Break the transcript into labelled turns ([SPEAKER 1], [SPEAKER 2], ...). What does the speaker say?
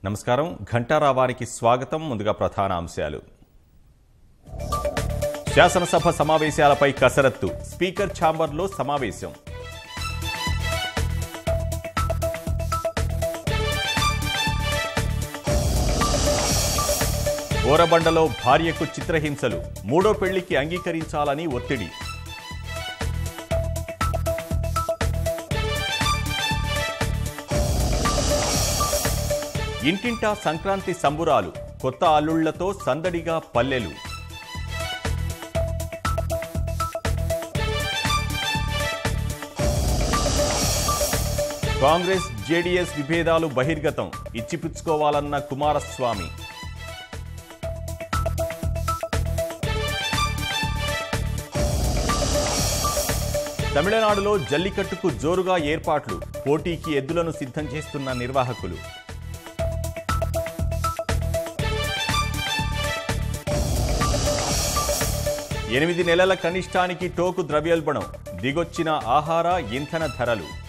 [SPEAKER 1] నమస్కారం ఘంటారావానికి స్వాగతం. ముందుగా ప్రధాన అంశాలు. శాసనసభ సమావేశాలపై కసరత్తు. స్పీకర్ ఛాంబర్లో సమావేశం. బోరబండలో భార్యకు చిత్రహింసలు. మూడో పెళ్లికి అంగీకరించాలని ఒత్తిడి. ఇంటింటా సంక్రాంతి సంబురాలు. కొత్త అల్లుళ్లతో సందడిగా పల్లెలు. కాంగ్రెస్ జేడీఎస్ విభేదాలు బహిర్గతం. ఇచ్చిపుచ్చుకోవాలన్న కుమారస్వామి. తమిళనాడులో జల్లికట్టుకు జోరుగా ఏర్పాట్లు. పోటీకి ఎద్దులను సిద్ధం చేస్తున్న నిర్వాహకులు. ఎనిమిది నెలల కనిష్టానికి టోకు ద్రవ్యోల్బణం. దిగొచ్చిన ఆహార ఇంధన ధరలు.